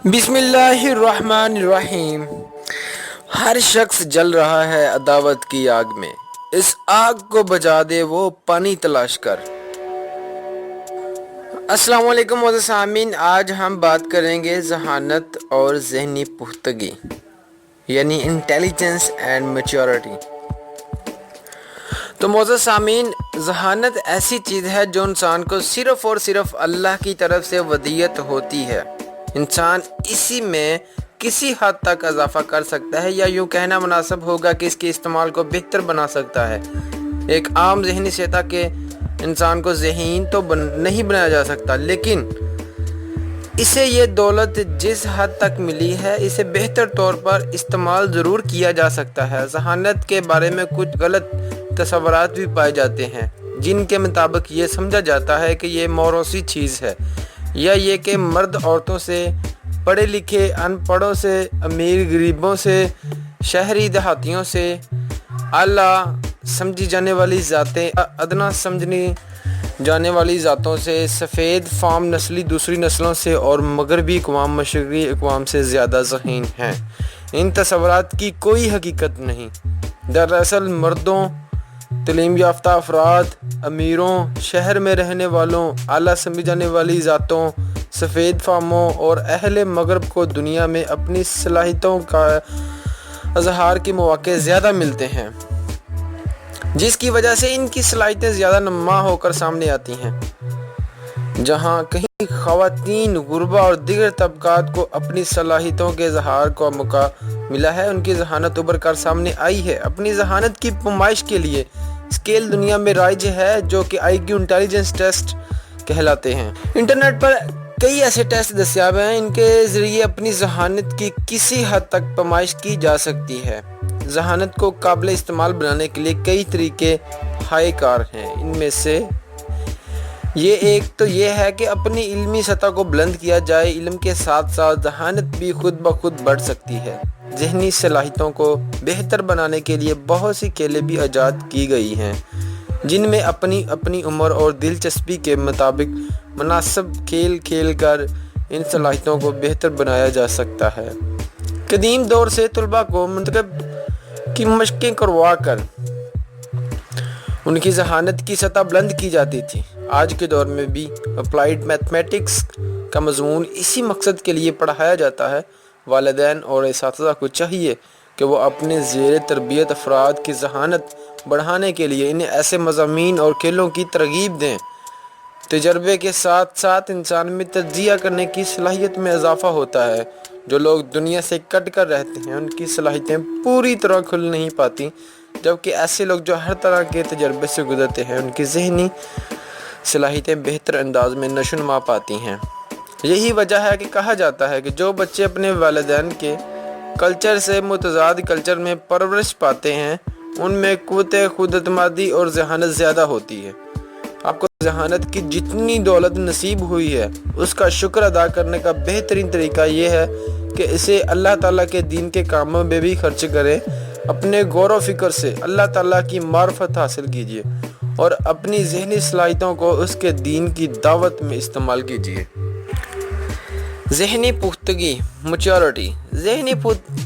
بسم اللہ الرحمن الرحیم۔ ہر شخص جل رہا ہے عداوت کی آگ میں، اس آگ کو بجھا دے وہ پانی تلاش کر۔ السلام علیکم معزز سامعین، آج ہم بات کریں گے ذہانت اور ذہنی پختگی، یعنی انٹیلیجنس اینڈ میچورٹی۔ تو معزز سامعین، ذہانت ایسی چیز ہے جو انسان کو صرف اور صرف اللہ کی طرف سے ودیعت ہوتی ہے۔ انسان اسی میں کسی حد تک اضافہ کر سکتا ہے، یا یوں کہنا مناسب ہوگا کہ اس کے استعمال کو بہتر بنا سکتا ہے۔ ایک عام ذہنی سطح کے انسان کو ذہین تو نہیں بنایا جا سکتا، لیکن اسے یہ دولت جس حد تک ملی ہے اسے بہتر طور پر استعمال ضرور کیا جا سکتا ہے۔ ذہانت کے بارے میں کچھ غلط تصورات بھی پائے جاتے ہیں، جن کے مطابق یہ سمجھا جاتا ہے کہ یہ موروثی چیز ہے، یا یہ کہ مرد عورتوں سے، پڑھے لکھے ان پڑھوں سے، امیر غریبوں سے، شہری دیہاتیوں سے، اعلیٰ سمجھی جانے والی ذاتیں ادنا سمجھی جانے والی ذاتوں سے، سفید فام نسلی دوسری نسلوں سے اور مغربی اقوام مشرقی اقوام سے زیادہ ذہین ہیں۔ ان تصورات کی کوئی حقیقت نہیں۔ دراصل مردوں، تعلیم یافتہ افراد، امیروں، شہر میں رہنے والوں، اعلیٰ سمجھی جانے والی ذاتوں، سفید فاموں اور اہل مغرب کو دنیا میں اپنی صلاحیتوں کا اظہار کے مواقع زیادہ ملتے ہیں، جس کی وجہ سے ان کی صلاحیتیں زیادہ نمایاں ہو کر سامنے آتی ہیں۔ جہاں کہیں خواتین، غربا اور دیگر طبقات کو اپنی صلاحیتوں کے اظہار کا موقع ملا ہے، ان کی ذہانت ابھر کر سامنے آئی ہے۔ اپنی ذہانت کی پیمائش کے لیے اسکیل دنیا میں رائج ہے جو کہ آئی کیو انٹیلیجنس ٹیسٹ کہلاتے ہیں۔ انٹرنیٹ پر کئی ایسے ٹیسٹ دستیاب ہیں، ان کے ذریعے اپنی ذہانت کی کسی حد تک پیمائش کی جا سکتی ہے۔ ذہانت کو قابل استعمال بنانے کے لیے کئی طریقے ہائے کار ہیں۔ ان میں سے ایک تو یہ ہے کہ اپنی علمی سطح کو بلند کیا جائے۔ علم کے ساتھ ساتھ ذہانت بھی خود بخود بڑھ سکتی ہے۔ ذہنی صلاحیتوں کو بہتر بنانے کے لیے بہت سی کھیلیں بھی ایجاد کی گئی ہیں، جن میں اپنی اپنی عمر اور دلچسپی کے مطابق مناسب کھیل کھیل کر ان صلاحیتوں کو بہتر بنایا جا سکتا ہے۔ قدیم دور سے طلباء کو منتخب کی مشقیں کروا کر ان کی ذہانت کی سطح بلند کی جاتی تھی۔ آج کے دور میں بھی اپلائیڈ میتھمیٹکس کا مضمون اسی مقصد کے لیے پڑھایا جاتا ہے۔ والدین اور اساتذہ کو چاہیے کہ وہ اپنے زیر تربیت افراد کی ذہانت بڑھانے کے لیے انہیں ایسے مضامین اور کھیلوں کی ترغیب دیں۔ تجربے کے ساتھ ساتھ انسان میں تجزیہ کرنے کی صلاحیت میں اضافہ ہوتا ہے۔ جو لوگ دنیا سے کٹ کر رہتے ہیں ان کی صلاحیتیں پوری طرح کھل نہیں پاتی، جبکہ ایسے لوگ جو ہر طرح کے تجربے سے گزرتے ہیں ان کی ذہنی صلاحیتیں بہتر انداز میں نشو و نما پاتی ہیں۔ یہی وجہ ہے کہ کہا جاتا ہے کہ جو بچے اپنے والدین کے کلچر سے متضاد کلچر میں پرورش پاتے ہیں ان میں قوت خود اعتمادی اور ذہانت زیادہ ہوتی ہے۔ آپ کو ذہانت کی جتنی دولت نصیب ہوئی ہے اس کا شکر ادا کرنے کا بہترین طریقہ یہ ہے کہ اسے اللہ تعالیٰ کے دین کے کاموں میں بھی خرچ کریں۔ اپنے غور و فکر سے اللہ تعالیٰ کی معرفت حاصل کیجیے اور اپنی ذہنی صلاحیتوں کو اس کے دین کی دعوت میں استعمال کیجیے۔ ذہنی پختگی، میچورٹی۔ ذہنی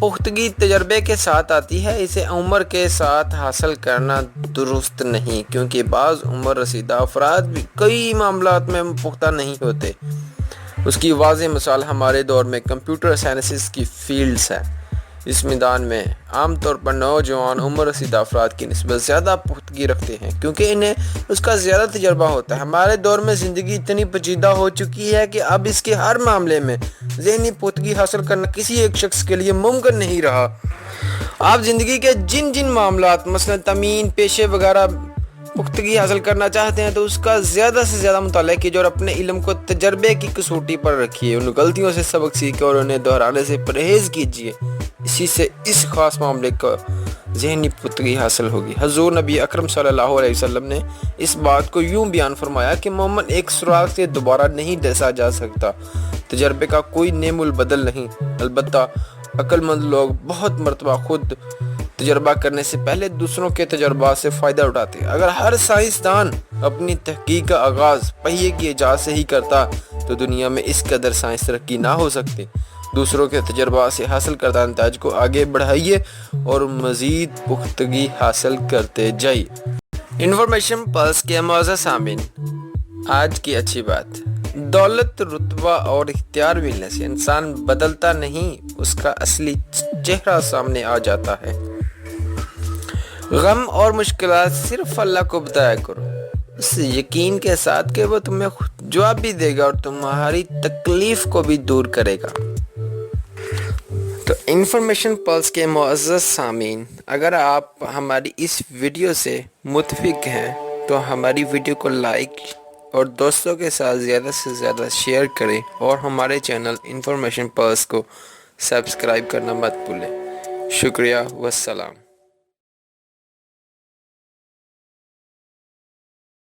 پختگی تجربے کے ساتھ آتی ہے۔ اسے عمر کے ساتھ حاصل کرنا درست نہیں، کیونکہ بعض عمر رسیدہ افراد بھی کئی معاملات میں پختہ نہیں ہوتے۔ اس کی واضح مثال ہمارے دور میں کمپیوٹر سائنسز کی فیلڈز ہے۔ اس میدان میں عام طور پر نوجوان عمر رسیدہ افراد کی نسبت زیادہ پختگی رکھتے ہیں، کیونکہ انہیں اس کا زیادہ تجربہ ہوتا ہے۔ ہمارے دور میں زندگی اتنی پیچیدہ ہو چکی ہے کہ اب اس کے ہر معاملے میں ذہنی پختگی حاصل کرنا کسی ایک شخص کے لیے ممکن نہیں رہا۔ آپ زندگی کے جن معاملات مثلا تعلیم، پیشے وغیرہ پختگی حاصل کرنا چاہتے ہیں تو اس کا زیادہ سے زیادہ مطالعہ کیجیے اور اپنے علم کو تجربے کی کسوٹی پر رکھیے۔ ان غلطیوں سے سبق سیکھیں اور انہیں دہرانے سے پرہیز کیجیے۔ اسی سے اس خاص معاملے کو ذہنی پختگی حاصل ہوگی۔ حضور نبی اکرم صلی اللہ علیہ وسلم نے اس بات کو یوں بیان فرمایا کہ مومن ایک سراغ سے دوبارہ نہیں ڈسا جا سکتا۔ تجربے کا کوئی نعم البدل نہیں، البتہ عقل مند لوگ بہت مرتبہ خود تجربہ کرنے سے پہلے دوسروں کے تجربات سے فائدہ اٹھاتے ہیں۔ اگر ہر سائنسدان اپنی تحقیق کا آغاز پہیے کی ایجاد سے ہی کرتا تو دنیا میں اس قدر سائنس ترقی نہ ہو سکتی۔ دوسروں کے تجربات سے حاصل کردہ نتائج کو آگے بڑھائیے اور مزید پختگی حاصل کرتے جائیے۔ انفارمیشن پلس کے معزز سامعین، آج کی اچھی بات: دولت، رتبہ اور اختیار ملنے سے انسان بدلتا نہیں، اس کا اصلی چہرہ سامنے آ جاتا ہے۔ غم اور مشکلات صرف اللہ کو بتایا کرو، اس یقین کے ساتھ کہ وہ تمہیں جواب بھی دے گا اور تمہاری تکلیف کو بھی دور کرے گا۔ تو انفارمیشن پلس کے معزز سامعین، اگر آپ ہماری اس ویڈیو سے متفق ہیں تو ہماری ویڈیو کو لائک اور دوستوں کے ساتھ زیادہ سے زیادہ شیئر کریں اور ہمارے چینل انفارمیشن پلس کو سبسکرائب کرنا مت بھولیں۔ شکریہ، والسلام۔